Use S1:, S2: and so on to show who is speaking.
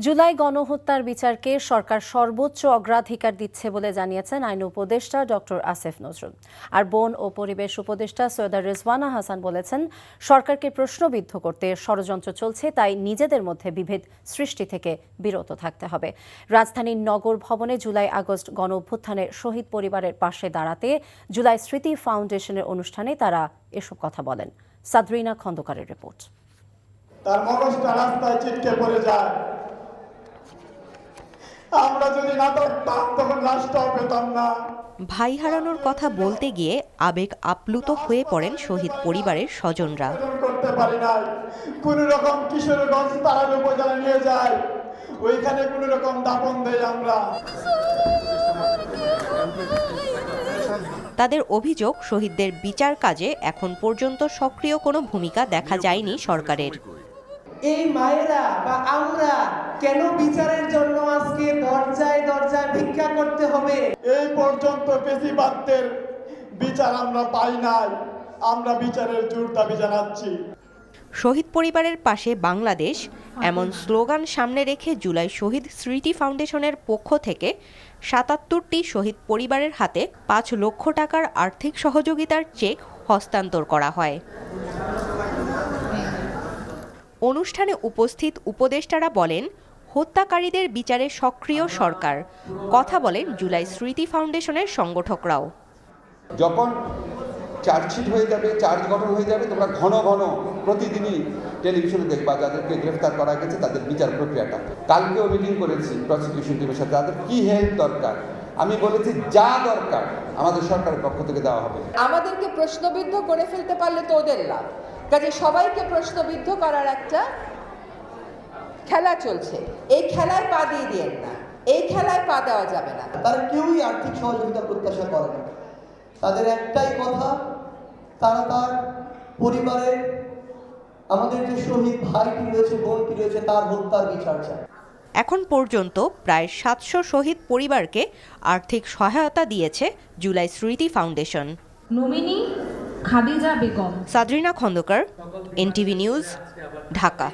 S1: জুলাই গণহত্যার বিচারকে সরকার সর্বোচ্চ অগ্রাধিকার দিচ্ছে বলে জানিয়েছেন আইন উপদেষ্টা ডক্টর আসিফ নজরুল। আর বন ও পরিবেশ উপদেষ্টা সৈয়দা রিজওয়ানা হাসান বলেছেন, সরকারকে প্রশ্নবিদ্ধ করতে ষড়যন্ত্র চলছে, তাই নিজেদের মধ্যে বিভেদ সৃষ্টি থেকে বিরত থাকতে হবে। রাজধানীর নগর ভবনে জুলাই আগস্ট গণ অভ্যুত্থানের শহীদ পরিবারের পাশে দাঁড়াতে জুলাই স্মৃতি ফাউন্ডেশনের অনুষ্ঠানে তারা এসব কথা বলেন। সাদরিনা খন্দকারের রিপোর্ট।
S2: তার মগজটা রাস্তায় ছিটকে পড়ে যায়। আমরা যদি না থাকতাম তখন লাশটাও পেতাম না।
S3: ভাই হারানোর কথা বলতে গিয়ে আবেগ আপ্লুত হয়ে পড়েন শহীদ পরিবারের স্বজনরা।
S2: করতে পারি নাই, কোন রকম কিশোরগঞ্জ তারার উপজেলা নিয়ে যায়, ওইখানে কোন রকম দাপন দেয় আমরা।
S3: তাদের অভিযোগ, শহীদদের বিচার কাজে এখন পর্যন্ত সক্রিয় কোনো ভূমিকা দেখা যায়নি সরকারের।
S4: এই মায়েরা বা আমরা কেন বিচারের জন্য আজকে দরজায় দরজায় ভিক্ষা করতে হবে?
S2: এই পর্যন্ত ফ্যাসিবাদদের বিচার আমরা পাই নাই, আমরা বিচারের জোর দাবি জানাচ্ছি।
S3: শহীদ পরিবারের পাশে বাংলাদেশ এমন স্লোগান সামনে রেখে জুলাই শহীদ স্মৃতি ফাউন্ডেশনের পক্ষ থেকে ৭৭টি শহীদ পরিবারের হাতে ৫ লক্ষ টাকার আর্থিক সহযোগিতার চেক হস্তান্তর করা হয়। অনুষ্ঠানে উপস্থিত উপদেষ্টারা বলেন, হত্যাকারীদের বিচারে সক্রিয় সরকার। কথা বলেন জুলাই স্মৃতি ফাউন্ডেশনের সংগঠকরাও।
S5: যখন চার্জশিট হয়ে যাবে, চার্জ গঠন হয়ে যাবে, তোমরা ঘন ঘন প্রতিদিনই টেলিভিশনে দেখবা যাদেরকে গ্রেফতার করা গেছে তাদের বিচার প্রক্রিয়াটা। কালকেও মিটিং করেছি প্রসিকিউশন টিমের সাথে, তাদের কি হেল্প দরকার আমি বলেছি, যা দরকার আমাদের সরকারের পক্ষ থেকে দেওয়া হবে।
S6: আমাদেরকে প্রশ্নবিদ্ধ করে ফেলতে পারলে তো ওদের লাভ, কাজে সবাইকে প্রশ্নবিদ্ধ করার একটা খেলা চলছে। এই খেলায় পা দিয়ে দিয়েন না, এই খেলায় পা দেওয়া যাবে না।
S4: তারা কেউই আর্থিক সহযোগিতা প্রত্যাশা করে না। তাদের একটাই কথা, তারা তার পরিবারের আমাদের যে শহীদ ভাইটি রয়েছে, বোনটি রয়েছে, তার হত্যার বিচার চায়।
S3: এখন পর্যন্ত প্রায় ৭০০ শহীদ পরিবারকে আর্থিক সহায়তা দিয়েছে July Smriti foundation.
S7: Nominee Khadija Begum.
S3: Sadrina Khandakar, NTV news, Dhaka.